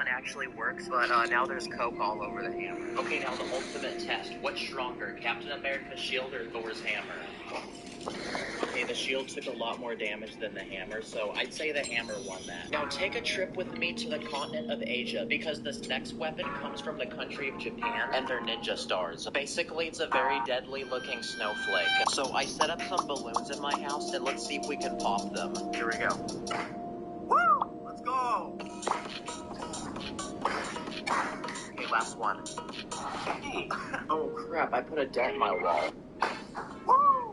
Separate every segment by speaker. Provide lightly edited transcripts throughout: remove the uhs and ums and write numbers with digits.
Speaker 1: actually works, but now there's Coke all over the hammer. Okay, now the ultimate test. What's stronger, Captain America's shield or Thor's hammer? Okay, the shield took a lot more damage than the hammer, so I'd say the hammer won that. Now take a trip with me to the continent of Asia, because this next weapon comes from the country of Japan, and they're ninja stars. Basically, it's a very deadly looking snowflake. So I set up some balloons in my house, and let's see if we can pop them. Here we go. Woo! Let's go! Okay, last one. Oh crap, I put a dent in my wall.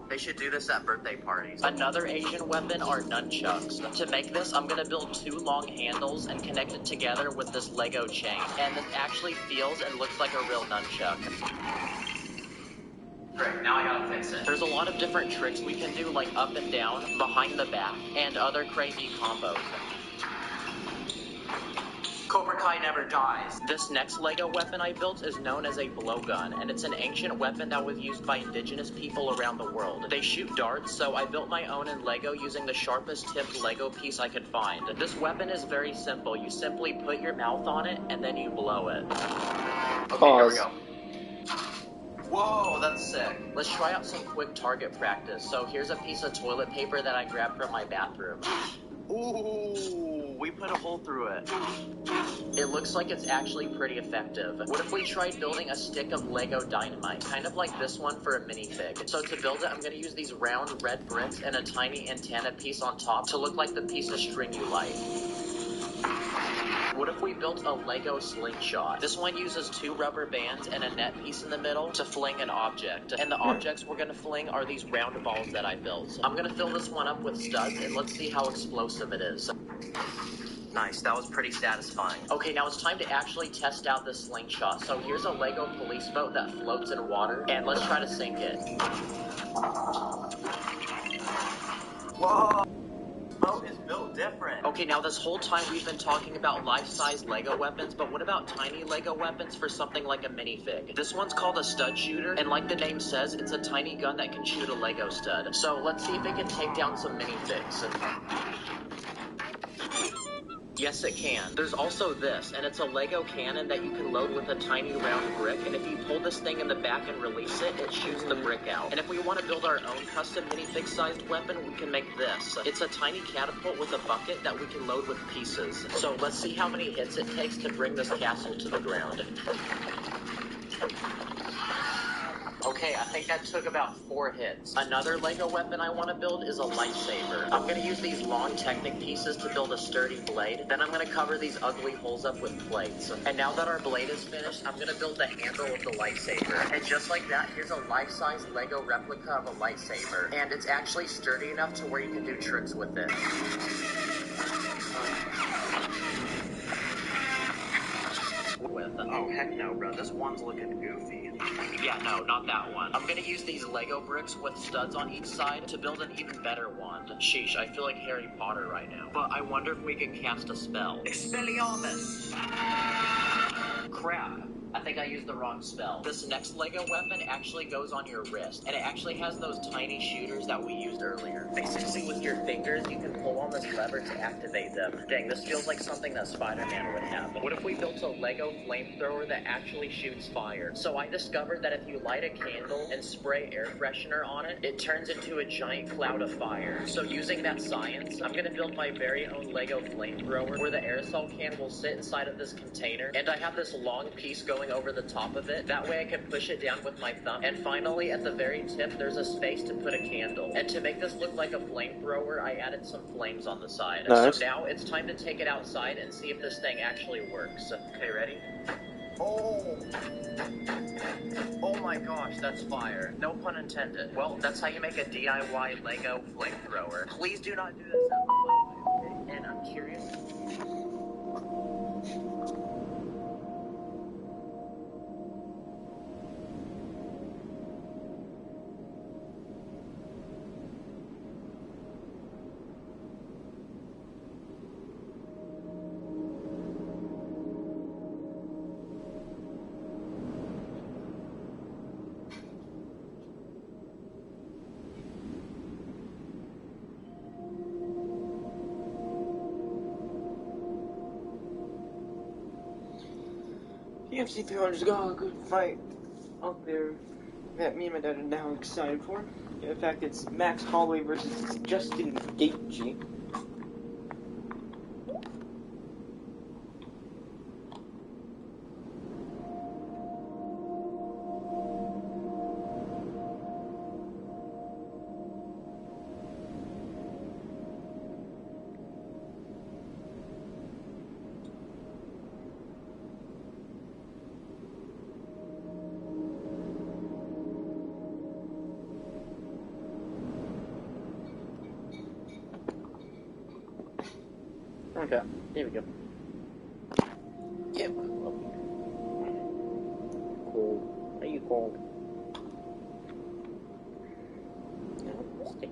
Speaker 1: They should do this at birthday parties. Another Asian weapon are nunchucks. To make this, I'm gonna build 2 long handles and connect it together with this Lego chain. And this actually feels and looks like a real nunchuck. Great, now I gotta fix it. There's a lot of different tricks we can do, like up and down, behind the back, and other crazy combos. Cobra Kai never dies. This next Lego weapon I built is known as a blowgun, and it's an ancient weapon that was used by indigenous people around the world. They shoot darts, so I built my own in Lego using the sharpest tipped Lego piece I could find. This weapon is very simple. You simply put your mouth on it, and then you blow it. Okay,
Speaker 2: Pause.
Speaker 1: Here we go. Whoa, that's sick. Let's try out some quick target practice. So here's a piece of toilet paper that I grabbed from my bathroom. Ooh, we put a hole through it. It looks like it's actually pretty effective. What if we tried building a stick of Lego dynamite, kind of like this one for a minifig? So to build it, I'm going to use these round red bricks and a tiny antenna piece on top to look like the piece of string you light. What if we built a Lego slingshot? This one uses 2 rubber bands and a net piece in the middle to fling an object. And the objects we're going to fling are these round balls that I built. I'm going to fill this one up with studs, and let's see how explosive it is. Nice, that was pretty satisfying. Okay, now it's time to actually test out this slingshot. So here's a Lego police boat that floats in water, and let's try to sink it. Whoa! Boat is built different. Okay, now this whole time we've been talking about life-size Lego weapons, but what about tiny Lego weapons for something like a minifig? This one's called a stud shooter, and like the name says, it's a tiny gun that can shoot a Lego stud. So let's see if it can take down some minifigs. Yes, it can. There's also this, and it's a Lego cannon that you can load with a tiny round brick, and if you pull this thing in the back and release it, it shoots the brick out. And if we want to build our own custom minifig-sized weapon, we can make this. It's a tiny catapult with a bucket that we can load with pieces. So let's see how many hits it takes to bring this castle to the ground. Okay, I think that took about 4 hits. Another Lego weapon I want to build is a lightsaber. I'm going to use these long Technic pieces to build a sturdy blade. Then I'm going to cover these ugly holes up with plates. And now that our blade is finished, I'm going to build the handle of the lightsaber. And just like that, here's a life-size Lego replica of a lightsaber. And it's actually sturdy enough to where you can do tricks with it. Oh, heck no, bro. This one's looking goofy. Yeah, no, not that one. I'm gonna use these Lego bricks with studs on each side to build an even better one. Sheesh, I feel like Harry Potter right now. But I wonder if we can cast a spell. Expelliarmus! Crap. I think I used the wrong spell. This next Lego weapon actually goes on your wrist, and it actually has those tiny shooters that we used earlier. Basically, with your fingers, you can pull on this lever to activate them. Dang, this feels like something that Spider-Man would have. What if we built a Lego flamethrower that actually shoots fire? So I discovered that if you light a candle and spray air freshener on it, it turns into a giant cloud of fire. So using that science, I'm gonna build my very own Lego flamethrower where the aerosol can will sit inside of this container, and I have this long piece going over the top of it. That way I can push it down with my thumb. And finally, at the very tip, there's a space to put a candle. And to make this look like a flamethrower, I added some flames on the side.
Speaker 2: Nice.
Speaker 1: So now it's time to take it outside and see if this thing actually works. Okay, ready? Oh! Oh my gosh, that's fire. No pun intended. Well, that's how you make a DIY Lego flamethrower. Please do not do this at home. And I'm curious...
Speaker 2: UFC 300's got a good fight out there that me and my dad are now excited for. In fact, it's Max Holloway versus Justin Gaethje. Okay, here we go. Yep. Cold. Are you cold? No, stay.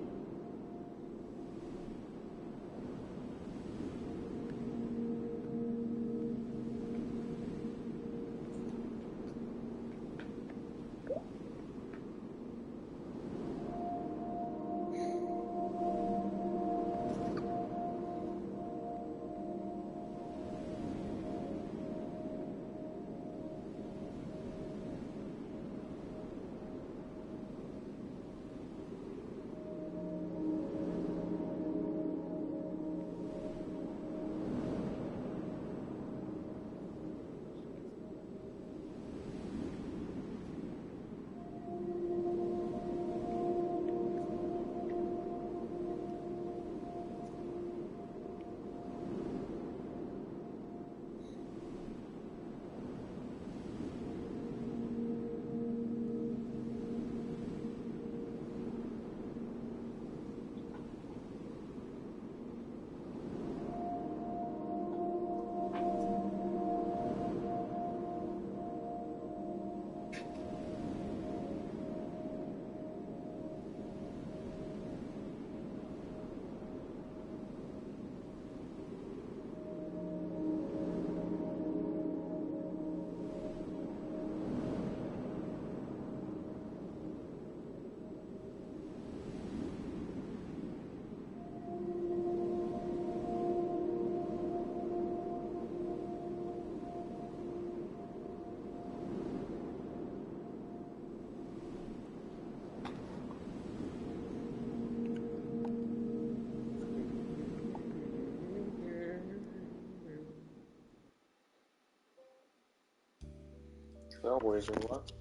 Speaker 2: Cowboys or what?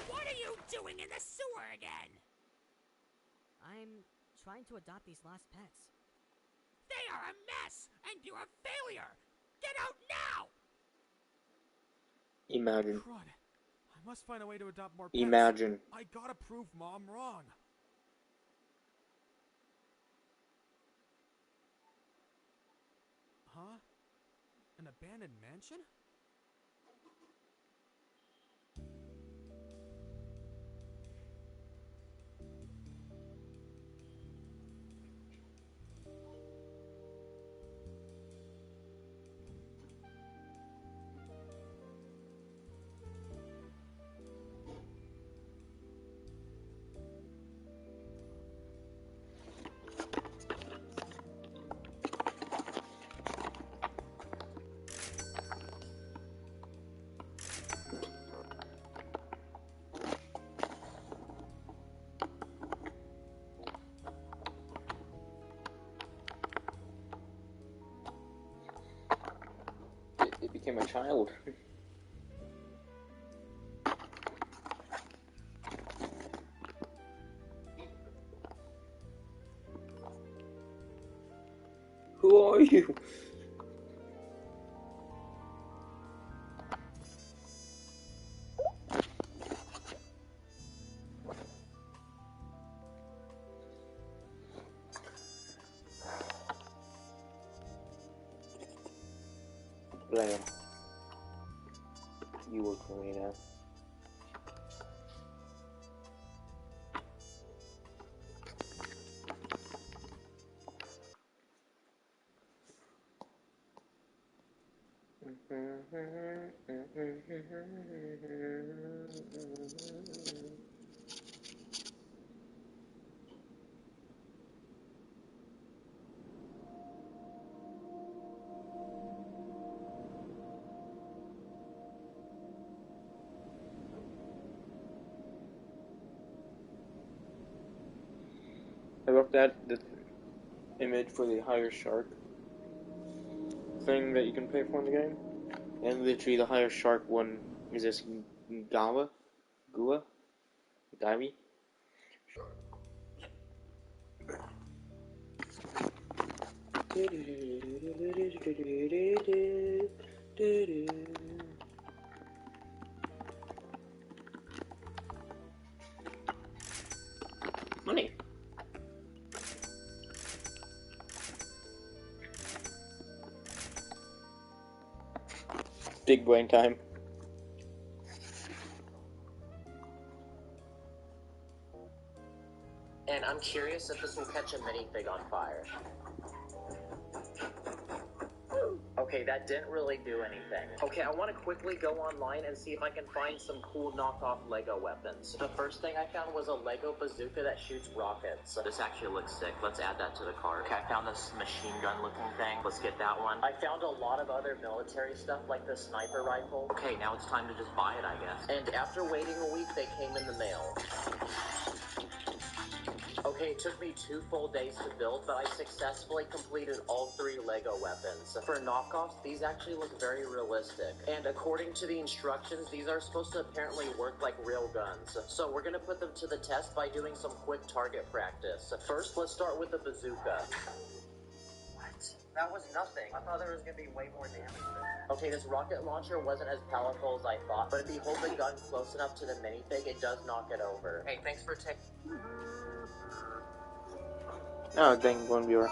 Speaker 3: What are you doing in the sewer again?
Speaker 4: I'm trying to adopt these lost pets.
Speaker 3: They are a mess, and you're a failure! Get out now!
Speaker 2: Imagine.
Speaker 5: Crud. I must find a way to adopt more pets.
Speaker 2: Imagine.
Speaker 5: I gotta prove Mom wrong. Huh? An abandoned mansion?
Speaker 2: It became a child. Who are you? Blair. You work for me now. I looked at the image for the higher shark thing that you can pay for in the game, and literally the higher shark one is this Gua? Gawi? Money. Big brain time.
Speaker 1: And I'm curious if this will catch a minifig on fire. Okay, that didn't really do anything. Okay, I want to quickly go online and see if I can find some cool knockoff Lego weapons. The first thing I found was a Lego bazooka that shoots rockets. This actually looks sick. Let's add that to the cart. Okay, I found this machine gun looking thing. Let's get that one. I found a lot of other military stuff like the sniper rifle. Okay, now it's time to just buy it, I guess. And after waiting a week, they came in the mail. Okay, it took me 2 full days to build, but I successfully completed all 3 Lego weapons. For knockoffs, these actually look very realistic. And according to the instructions, these are supposed to apparently work like real guns. So we're gonna put them to the test by doing some quick target practice. First, let's start with the bazooka. What? That was nothing. I thought there was gonna be way more damage there. Okay, this rocket launcher wasn't as powerful as I thought, but if you hold the gun close enough to the minifig, it does knock it over. Hey, thanks for
Speaker 2: Oh, dang, one viewer.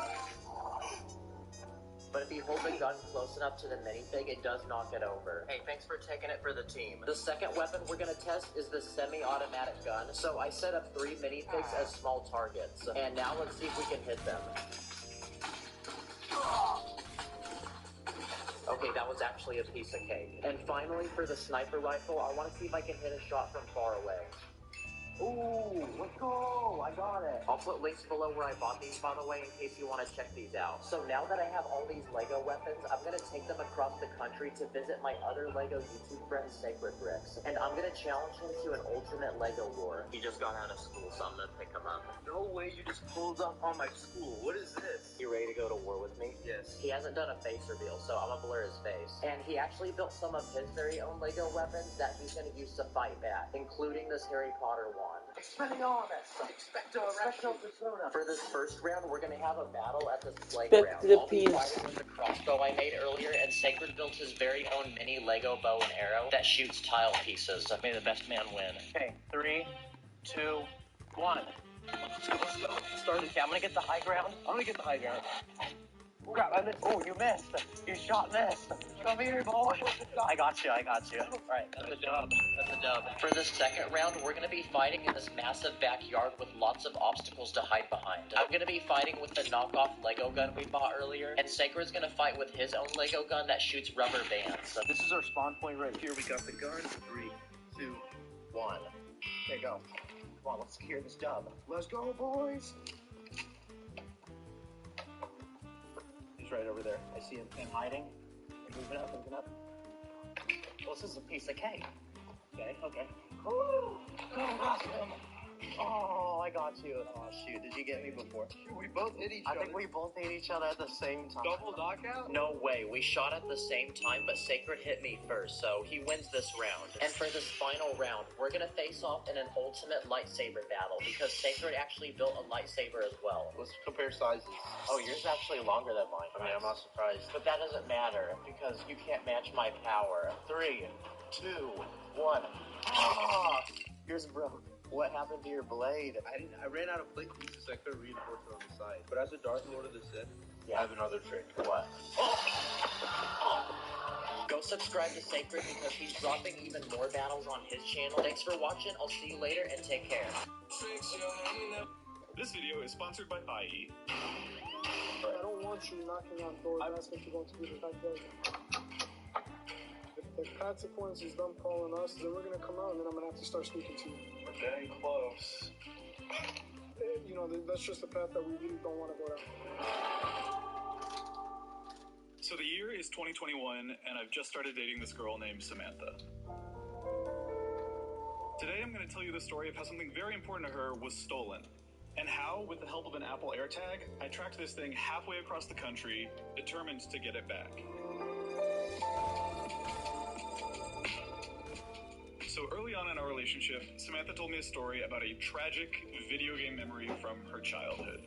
Speaker 1: But if you hold the gun close enough to the minifig, it does knock it over. Hey, thanks for taking it for the team. The second weapon we're gonna test is the semi-automatic gun. So I set up 3 minifigs as small targets. And now let's see if we can hit them. Okay, that was actually a piece of cake. And finally, for the sniper rifle, I want to see if I can hit a shot from far away. Ooh, let's go! I got it! I'll put links below where I bought these, by the way, in case you want to check these out. So now that I have all these Lego weapons, I'm going to take them across the country to visit my other Lego YouTube friend, Sacred Bricks. And I'm going to challenge him to an ultimate Lego war. He just got out of school, so I'm going to pick him up.
Speaker 6: No way you just pulled up on my school. What is this?
Speaker 1: You ready to go to war with me?
Speaker 6: Yes.
Speaker 1: He hasn't done a face reveal, so I'm going to blur his face. And he actually built some of his very own Lego weapons that he's going to use to fight back, including this Harry Potter wand.
Speaker 6: Expelliarmus! Expecto Persona!
Speaker 1: For this first round, we're going to have a battle at this playground. I'll be fighting with the crossbow I made earlier, and Sacred built his very own mini Lego bow and arrow that shoots tile pieces. May the best man win. Okay, 3, 2, 1. Let's go. Start. Okay, I'm going to get the high ground.
Speaker 6: I'm gonna get the high ground. Oh, God, oh, you missed. You shot missed. Come here, boy.
Speaker 1: I got you. Alright, that's a dub. For this second round, we're going to be fighting in this massive backyard with lots of obstacles to hide behind. I'm going to be fighting with the knockoff Lego gun we bought earlier, and Sacred's going to fight with his own Lego gun that shoots rubber bands.
Speaker 6: This is our spawn point right here. We got the gun. 3, 2, 1. Okay, go. Come on, let's secure this dub. Let's go, boys. He's right over there. I see him hiding. Moving up.
Speaker 1: Well, this is a piece of cake.
Speaker 6: Okay. Oh, awesome.
Speaker 1: Oh, I got you. Oh, shoot. Did you get me before?
Speaker 6: We both hit each other.
Speaker 1: I think we both hit each other at the same time.
Speaker 6: Double knockout?
Speaker 1: No way. We shot at the same time, but Sacred hit me first, so he wins this round. And for this final round, we're going to face off in an ultimate lightsaber battle, because Sacred actually built a lightsaber as well.
Speaker 6: Let's compare sizes.
Speaker 1: Oh, yours is actually longer than mine.
Speaker 6: I mean, I'm not surprised.
Speaker 1: But that doesn't matter, because you can't match my power. 3, 2, 1. Ah! Yours broke. What happened to your blade?
Speaker 6: I ran out of plate pieces, so I couldn't reinforce it on the side. But as a Darth Lord of the Sith, I have another trick.
Speaker 1: What? Go subscribe to Sacred because he's dropping even more battles on his channel. Thanks for watching. I'll see you later and take care.
Speaker 7: This video is sponsored by IE.
Speaker 8: I don't want you knocking on doors. That's what you want to do. If the consequence is them calling us, then we're gonna come out and then I'm gonna have to start speaking to you.
Speaker 7: We're getting close.
Speaker 8: You know, that's just the path that we really don't want to go down.
Speaker 7: So the year is 2021, and I've just started dating this girl named Samantha. Today I'm going to tell you the story of how something very important to her was stolen, and how, with the help of an Apple AirTag, I tracked this thing halfway across the country, determined to get it back. So early on in our relationship, Samantha told me a story about a tragic video game memory from her childhood.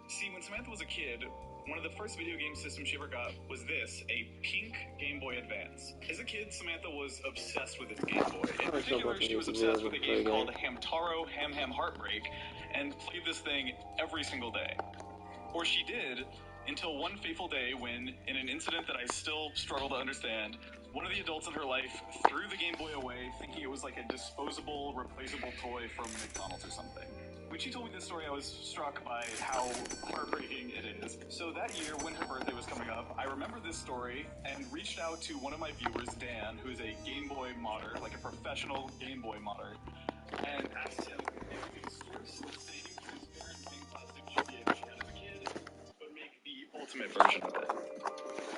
Speaker 7: See, when Samantha was a kid, one of the first video game systems she ever got was this, a pink Game Boy Advance. As a kid, Samantha was obsessed with this Game Boy. In particular, she was obsessed with a game called Hamtaro Ham Ham Heartbreak, and played this thing every single day. Or she did, until one fateful day when, in an incident that I still struggle to understand, one of the adults in her life threw the Game Boy away, thinking it was like a disposable, replaceable toy from McDonald's or something. When she told me this story, I was struck by how heartbreaking it is. So that year, when her birthday was coming up, I remembered this story and reached out to one of my viewers, Dan, who's a Game Boy modder, like a professional Game Boy modder, and asked him if he could source the same transparent pink plastic GBA that she had as a kid, but make the ultimate version of it.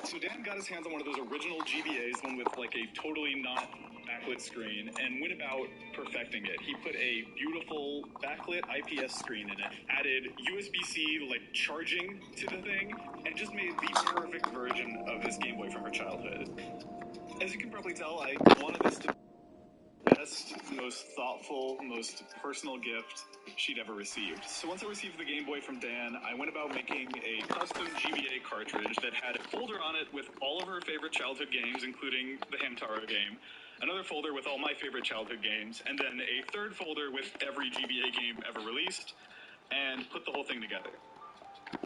Speaker 7: So Dan got his hands on one of those original GBAs, one with like a totally not backlit screen, and went about perfecting it. He put a beautiful backlit IPS screen in it, added USB-C like charging to the thing, and just made the perfect version of this Game Boy from her childhood. As you can probably tell, I wanted this to be the best, most thoughtful, most personal gift she'd ever received. So once I received the Game Boy from Dan, I went about making a custom GBA cartridge that had a folder on it with all of her favorite childhood games, including the Hamtaro game, another folder with all my favorite childhood games, and then a third folder with every GBA game ever released, and put the whole thing together.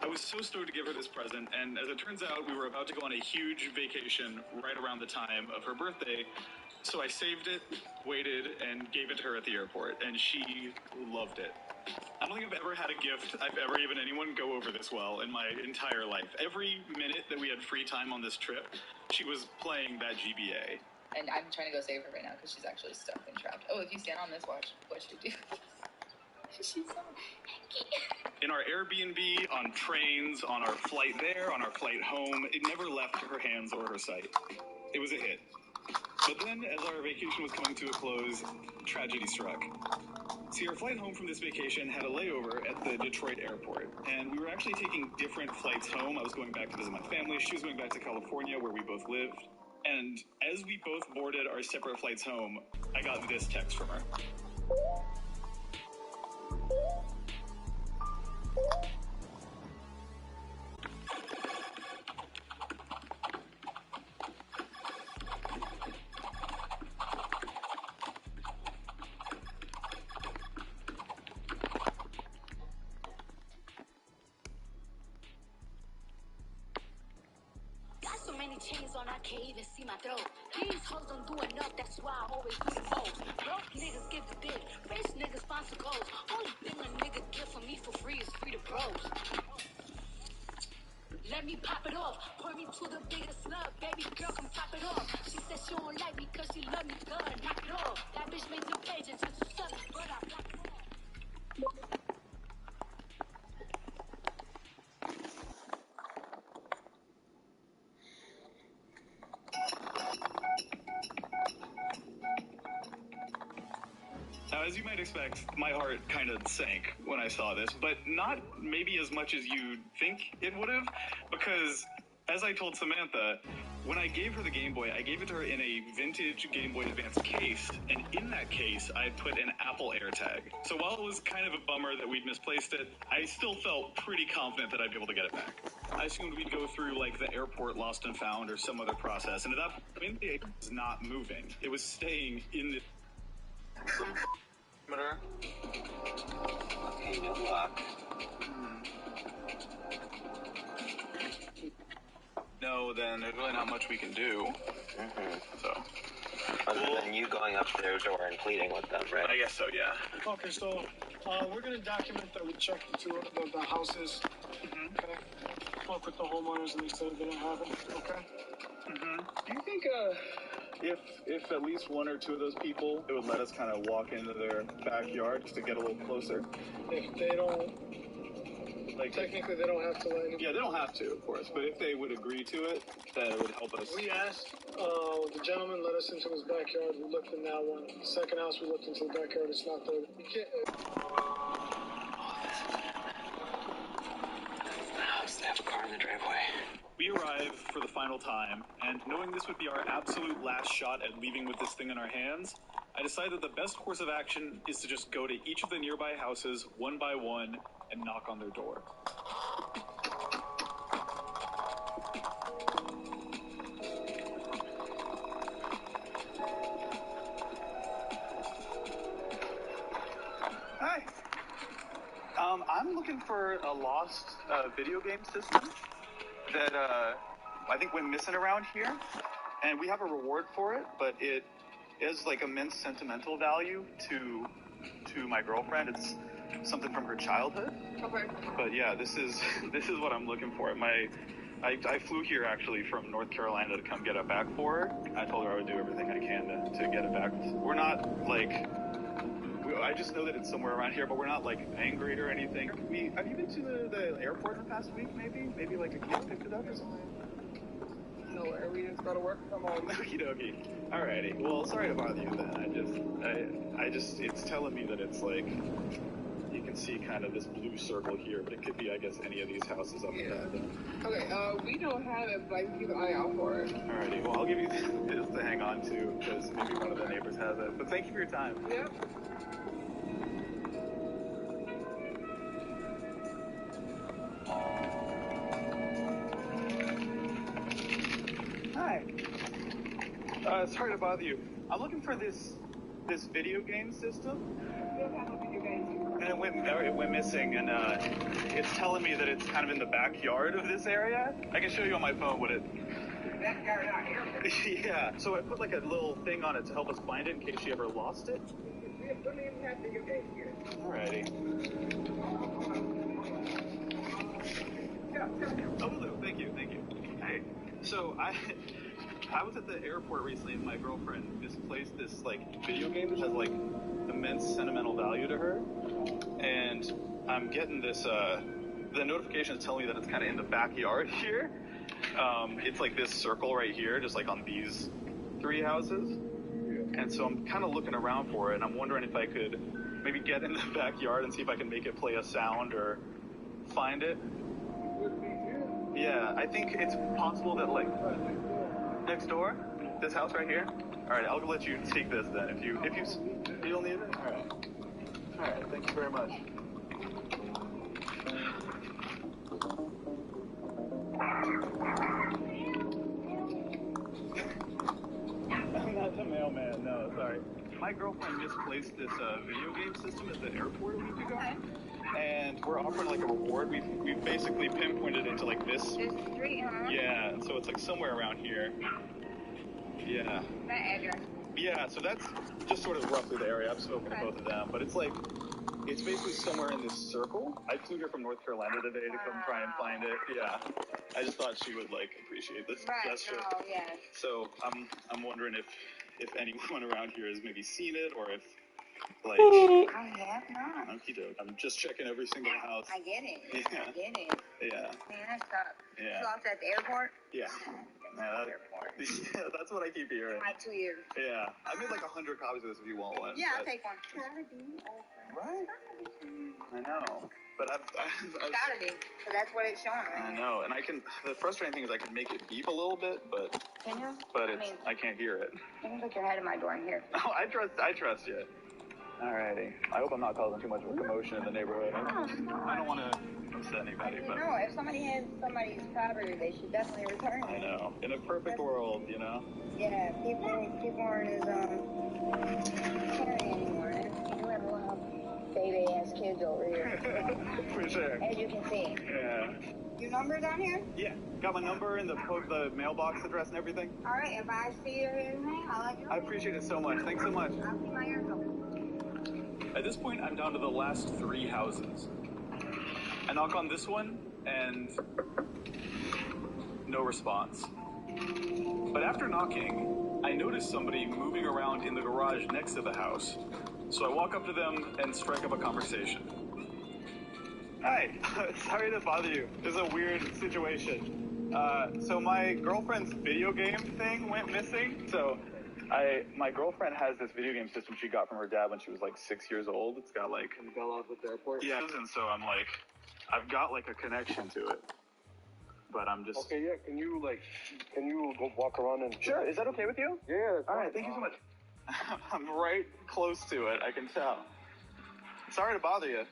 Speaker 7: I was so stoked to give her this present, and as it turns out, we were about to go on a huge vacation right around the time of her birthday, so I saved it, waited, and gave it to her at the airport, and she loved it. I don't think I've ever had a gift I've ever given anyone go over this well in my entire life. Every minute that we had free time on this trip, she was playing that GBA.
Speaker 9: And I'm trying to go save her right now because she's actually stuck and trapped. Oh, if you stand on this, watch what she do. She's so hanky.
Speaker 7: In our Airbnb, on trains, on our flight there, on our flight home, it never left her hands or her sight. It was a hit. But then, as our vacation was coming to a close, tragedy struck. See, our flight home from this vacation had a layover at the Detroit airport, and we were actually taking different flights home. I was going back to visit my family, she was going back to California, where we both lived. And as we both boarded our separate flights home, I got this text from her.
Speaker 10: Got so many chains on, I can't even see my throat. These hoes don't do enough, that's why I always do the most. Broke niggas give the dick, rich niggas sponsor goals. Only thing a nigga get from me for free is free to bros. Let me pop it off, point me to the biggest slug, baby girl, come top it off. She said she don't like me cause she love me good, knock it off. That bitch made 2 pages just to suck it, but I block it off.
Speaker 7: Now, as you might expect, my heart kind of sank when I saw this, but not maybe as much as you'd think it would have, because as I told Samantha, when I gave her the Game Boy, I gave it to her in a vintage Game Boy Advance case, and in that case, I put an Apple AirTag. So while it was kind of a bummer that we'd misplaced it, I still felt pretty confident that I'd be able to get it back. I assumed we'd go through, like, the airport lost and found or some other process, and at that point, it was not moving. It was staying in the...
Speaker 1: Okay, no luck.
Speaker 7: No, then there's really not much we can do. So.
Speaker 1: Other than you going up to their door and pleading with them, right?
Speaker 7: I guess so, yeah.
Speaker 8: Okay, so we're gonna document that we checked the houses. Okay. Spoke with the homeowners and they said they didn't have it. Okay.
Speaker 7: Mm-hmm.
Speaker 8: Do you think
Speaker 7: if at least one or two of those people, it would let us kind of walk into their backyard just to get a little closer.
Speaker 8: If they don't, like, technically they don't have to let anybody.
Speaker 7: Yeah, they don't have to, of course, but if they would agree to it, then it would help us.
Speaker 8: We asked, the gentleman let us into his backyard. We looked in that one. The second house, we looked into the backyard. It's not there. You can't.
Speaker 6: They have a car in the driveway.
Speaker 7: We arrive for the final time, and knowing this would be our absolute last shot at leaving with this thing in our hands, I decided the best course of action is to just go to each of the nearby houses one by one and knock on their door. Hi. I'm looking for a lost video game system that I think went missing around here, and we have a reward for it, but it is like immense sentimental value to my girlfriend. It's something from her childhood.
Speaker 9: Okay.
Speaker 7: But yeah, this is what I'm looking for. I flew here actually from North Carolina to come get it back for her. I told her I would do everything I can to get it back. We're not like. I just know that it's somewhere around here, but we're not like angry or anything. Have you been to the airport in the past week? Maybe like a kid picked it up or something.
Speaker 6: Nowhere. We just go to work from home.
Speaker 7: Okie dokie. Alrighty. Well, sorry to bother you then. I just it's telling me that it's like you can see kind of this blue circle here, but it could be, I guess, any of these houses up there.
Speaker 6: Okay, we don't have it, but I can keep an eye out for it.
Speaker 7: Alrighty. Well, I'll give you this to hang on to because maybe one of the neighbors has it. But thank you for your time.
Speaker 6: Yep.
Speaker 7: Hi. Sorry to bother you. I'm looking for this video game system. And it went missing, and it's telling me that it's kind of in the backyard of this area. I can show you on my phone what it.
Speaker 6: Backyard out here.
Speaker 7: Yeah. So I put like a little thing on it to help us find it in case she ever lost it.
Speaker 6: We don't even have video games here.
Speaker 7: Alrighty. Oh, thank you. Hey, so I was at the airport recently, and my girlfriend misplaced this like video game that has like immense sentimental value to her, and I'm getting this. The notification is telling me that it's kind of in the backyard here. It's like this circle right here, just like on these 3 houses, and so I'm kind of looking around for it, and I'm wondering if I could maybe get in the backyard and see if I can make it play a sound or find it. Yeah, I think it's possible that like next door, this house right here. All right, I'll let you take this then. If you don't need it. All right. Thank you very much. I'm not the mailman. No, sorry. My girlfriend misplaced this video game system at the airport a week ago. And we're offering like a reward. We've basically pinpointed it to like this.
Speaker 9: This street, huh?
Speaker 7: Yeah, and so it's like somewhere around here. Yeah.
Speaker 9: That address.
Speaker 7: Yeah, so that's just sort of roughly the area. I've spoken to both of them, but it's like it's basically somewhere in this circle. I flew here from North Carolina today to come try and find it. Yeah, I just thought she would like appreciate this gesture.
Speaker 9: Oh, yes.
Speaker 7: So I'm wondering if anyone around here has maybe seen it or if. Like,
Speaker 9: I have not.
Speaker 7: Okie doke. I'm just checking every single house.
Speaker 9: I get it.
Speaker 7: Yeah.
Speaker 9: I get it.
Speaker 7: Yeah.
Speaker 9: Man, that's tough.
Speaker 7: Yeah.
Speaker 9: You lost at the airport?
Speaker 7: Yeah. Yeah, that's what I keep hearing.
Speaker 9: Like 2 years.
Speaker 7: Yeah. I made like 100 copies of this if you want one.
Speaker 9: Yeah, I'll take one.
Speaker 7: Right? I know. But I've
Speaker 9: gotta be, because that's what it's showing right
Speaker 7: I know, and the frustrating thing is I can make it beep a little bit, but
Speaker 9: Can you?
Speaker 7: But I can't hear it.
Speaker 9: You can put your head in my door and hear.
Speaker 7: Oh, I trust you. Alrighty. I hope I'm not causing too much of a commotion in the neighborhood. I don't want to upset anybody, but
Speaker 9: No, if somebody has somebody's property, they should definitely return it.
Speaker 7: I know. In a perfect world, you know.
Speaker 9: Yeah, people aren't as caring anymore. You have a lot of baby ass kids over here.
Speaker 7: For sure.
Speaker 9: As you can see.
Speaker 7: Yeah.
Speaker 9: Your number down here?
Speaker 7: Yeah. Got my number and the mailbox address and everything.
Speaker 9: All right. If I see you or anything, I'll let you know.
Speaker 7: I appreciate it so much. Thanks so much.
Speaker 9: I'll keep my ears open.
Speaker 7: At this point, I'm down to the last 3 houses. I knock on this one, and no response. But after knocking, I noticed somebody moving around in the garage next to the house. So I walk up to them and strike up a conversation. Hi, sorry to bother you. This is a weird situation. So my girlfriend's video game thing went missing. So my girlfriend has this video game system she got from her dad when she was like 6 years old. It's got like...
Speaker 6: And fell off at the airport?
Speaker 7: Yeah, and so I'm like, I've got like a connection to it. But I'm just...
Speaker 6: Okay, yeah, can you go walk around and...
Speaker 7: Sure, is that okay with you?
Speaker 6: Yeah, that's
Speaker 7: All
Speaker 6: fine.
Speaker 7: right, thank you so much. I'm right close to it, I can tell. Sorry to bother you.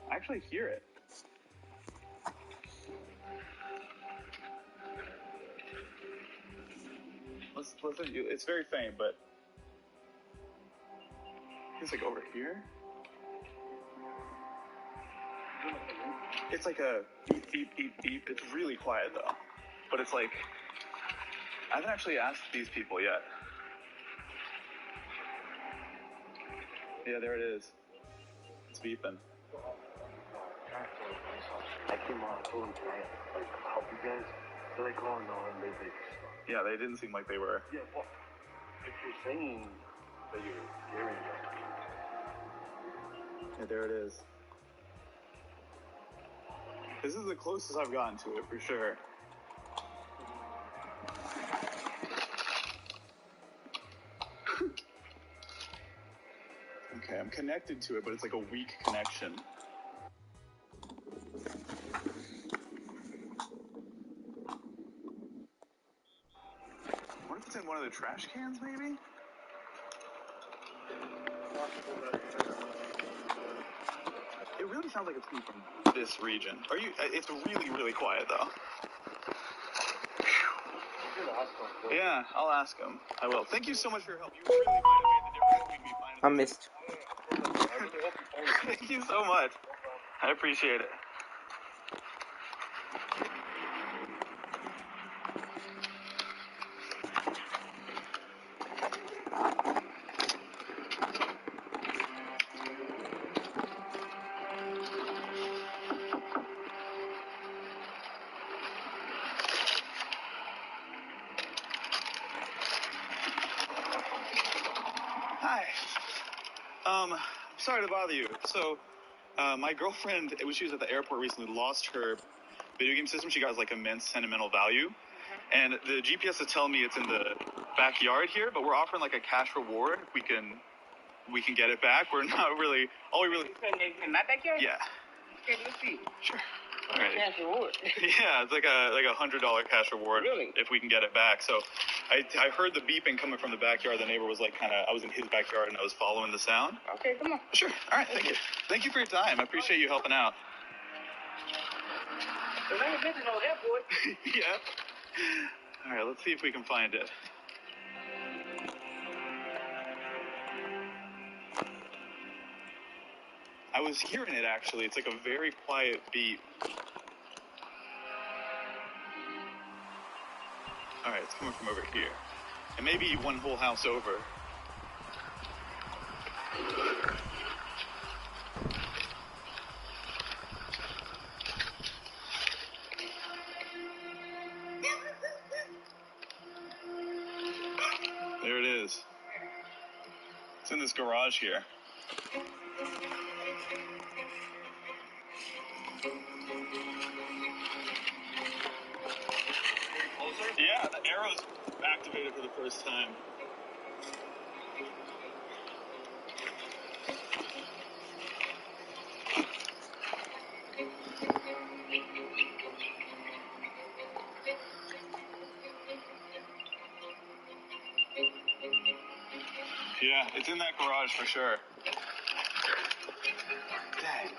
Speaker 7: I actually hear it. Listen, it's very faint, but it's like over here. It's like a beep, beep, beep, beep. It's really quiet though, but it's like, I haven't actually asked these people yet. Yeah, there it is. It's beeping.
Speaker 6: I came on, I told them tonight, like, help you guys. They're like, oh no, and they
Speaker 7: Yeah, they didn't seem like they were.
Speaker 6: Yeah, well, if you're saying that you're hearing them.
Speaker 7: Yeah, there it is. This is the closest I've gotten to it, for sure. Okay, I'm connected to it, but it's like a weak connection. What if it's in one of the trash cans, maybe? It really sounds like it's coming from this region. It's really, really quiet, though. Yeah, I'll ask him. I will. Thank you so much for your help. You really might have made the difference between me finding...
Speaker 2: I missed.
Speaker 7: Thank you so much. I appreciate it. Hi. Sorry to bother you. So, my girlfriend, when she was at the airport recently, lost her video game system. She got like immense sentimental value. And the GPS is telling me it's in the backyard here, but we're offering like a cash reward. We can get it back. We're not really,
Speaker 11: In my backyard?
Speaker 7: yeah.
Speaker 11: Okay, let's see.
Speaker 7: Sure. All right.
Speaker 11: Cash reward.
Speaker 7: Yeah, it's like a $100 cash reward.
Speaker 11: Really?
Speaker 7: If we can get it back. So I heard the beeping coming from the backyard. The neighbor was like I was in his backyard and I was following the sound.
Speaker 11: Okay, come on.
Speaker 7: Sure. All right, thank you. Thank you for your time. I appreciate you helping out.
Speaker 11: Well, I ain't been to no airport.
Speaker 7: Yeah. All right, let's see if we can find it. I was hearing it actually. It's like a very quiet beat. All right, it's coming from over here. And maybe one whole house over. There it is. It's in this garage here. Yeah, the arrow's activated for the first time. Yeah, it's in that garage for sure. Dang.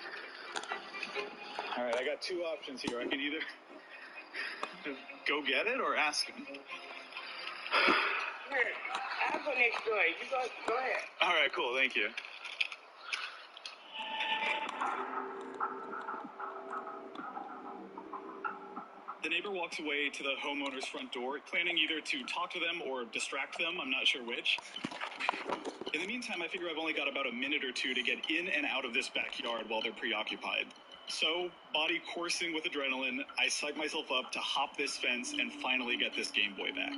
Speaker 7: All right, I got two options here. I can either go get it or ask him.
Speaker 11: Here, I'll go next door. You go ahead.
Speaker 7: All right, cool. Thank you. The neighbor walks away to the homeowner's front door, planning either to talk to them or distract them, I'm not sure which. In the meantime, I figure I've only got about a minute or two to get in and out of this backyard while they're preoccupied. So, body coursing with adrenaline, I psych myself up to hop this fence and finally get this Game Boy back.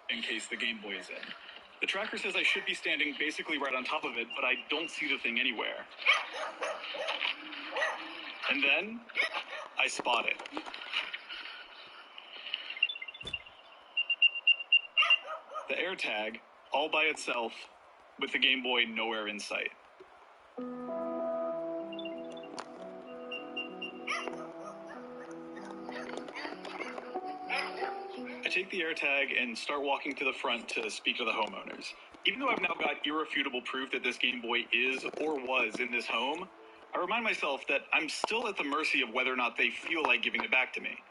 Speaker 7: In case the Game Boy is in. The tracker says I should be standing basically right on top of it, but I don't see the thing anywhere. And then, I spot it. The AirTag, all by itself, with the Game Boy nowhere in sight. I take the AirTag and start walking to the front to speak to the homeowners. Even though I've now got irrefutable proof that this Game Boy is or was in this home, I remind myself that I'm still at the mercy of whether or not they feel like giving it back to me.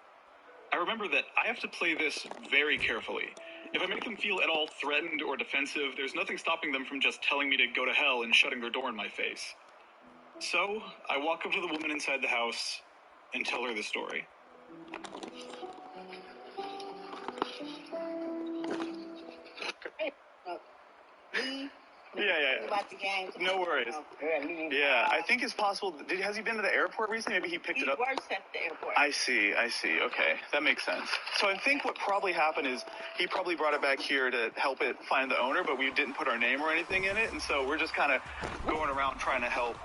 Speaker 7: I remember that I have to play this very carefully. If I make them feel at all threatened or defensive, there's nothing stopping them from just telling me to go to hell and shutting their door in my face. So, I walk up to the woman inside the house and tell her the story. Yeah.
Speaker 11: About the game.
Speaker 7: No worries. Yeah, I think it's possible. Has he been to the airport recently? Maybe he picked it up.
Speaker 11: He works at the airport.
Speaker 7: I see. Okay, that makes sense. So I think what probably happened is he probably brought it back here to help it find the owner, but we didn't put our name or anything in it, and so we're just kind of going around trying to help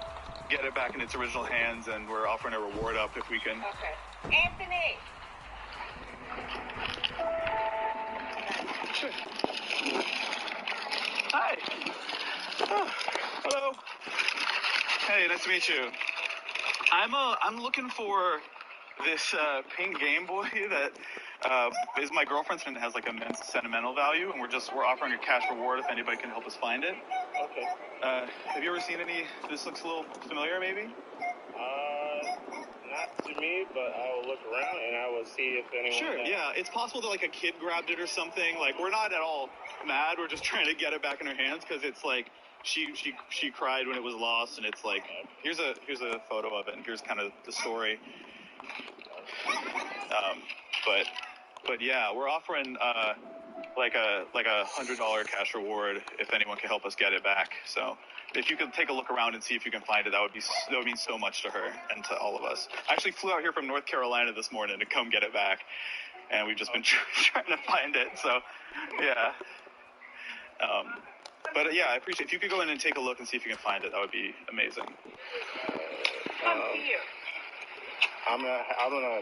Speaker 7: get it back in its original hands, and we're offering a reward up if we can.
Speaker 11: Okay. Anthony!
Speaker 7: Sure. Hi. Oh, hello. Hey, nice to meet you. I'm looking for this pink Game Boy that is my girlfriend's and has like immense sentimental value, and we're offering a cash reward if anybody can help us find it.
Speaker 6: Okay.
Speaker 7: Have you ever seen any? This looks a little familiar, maybe.
Speaker 6: Not to me, but I will look around and I will see if anyone.
Speaker 7: Sure. Yeah, it's possible that like a kid grabbed it or something. Like we're not at all mad. We're just trying to get it back in her hands because it's like she cried when it was lost, and it's like here's a photo of it, and here's kind of the story. But yeah, we're offering like a $100 cash reward if anyone can help us get it back. So if you could take a look around and see if you can find it, that would mean so much to her and to all of us. I actually flew out here from North Carolina this morning to come get it back, and we've just been trying to find it. So yeah. But yeah, I appreciate if you could go in and take a look and see if you can find it. That would be amazing.
Speaker 11: Come here.
Speaker 6: I'm gonna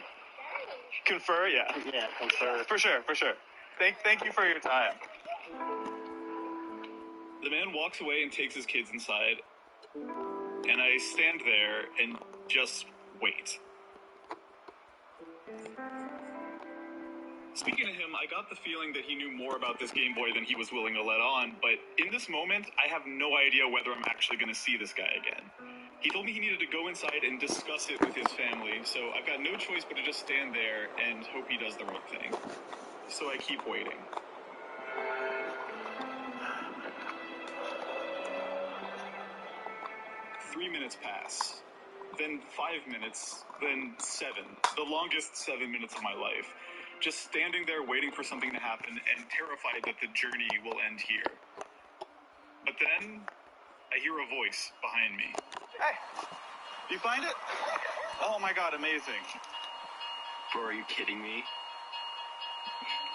Speaker 7: confer. Yeah,
Speaker 6: confer.
Speaker 7: For sure. Thank you for your time. The man walks away and takes his kids inside, and I stand there and just wait. Speaking to him, I got the feeling that he knew more about this Game Boy than he was willing to let on, but in this moment, I have no idea whether I'm actually going to see this guy again. He told me he needed to go inside and discuss it with his family, so I've got no choice but to just stand there and hope he does the right thing. So I keep waiting. Three minutes pass, then 5 minutes, then 7. The longest 7 minutes of my life. Just standing there waiting for something to happen and terrified that the journey will end here. But then, I hear a voice behind me. Hey, you find it? Oh my god, amazing.
Speaker 6: Bro, are you kidding me?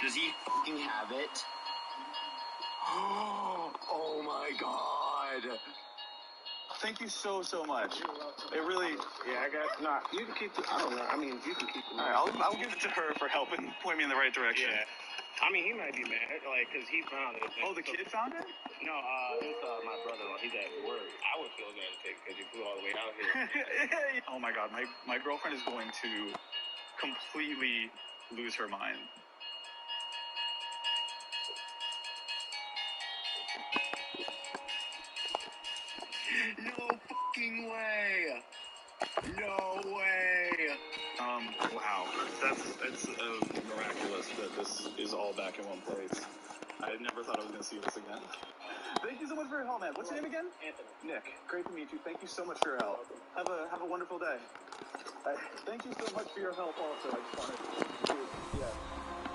Speaker 6: Does he f***ing have it? Oh my god.
Speaker 7: Thank you so much. It really...
Speaker 6: Yeah, you can keep it. I don't know. I mean, you can keep it.
Speaker 7: Alright, I'll give it to her for helping point me in the right direction.
Speaker 6: Yeah. I mean, he might be mad, like, because he found it.
Speaker 7: Oh, the kid found it?
Speaker 6: No, it's my brother-in-law. He's at work. I would feel bad because he flew all the way out here.
Speaker 7: Oh my god, my girlfriend is going to completely lose her mind.
Speaker 6: No fucking way! No way!
Speaker 7: Wow. It's miraculous that this is all back in one place. I never thought I was going to see this again. Thank you so much for your help, man. What's your name again?
Speaker 8: Anthony.
Speaker 7: Nick. Great to meet you. Thank you so much for your help. Have a wonderful day. Thank you so much for your help also. I just wanted to, yeah.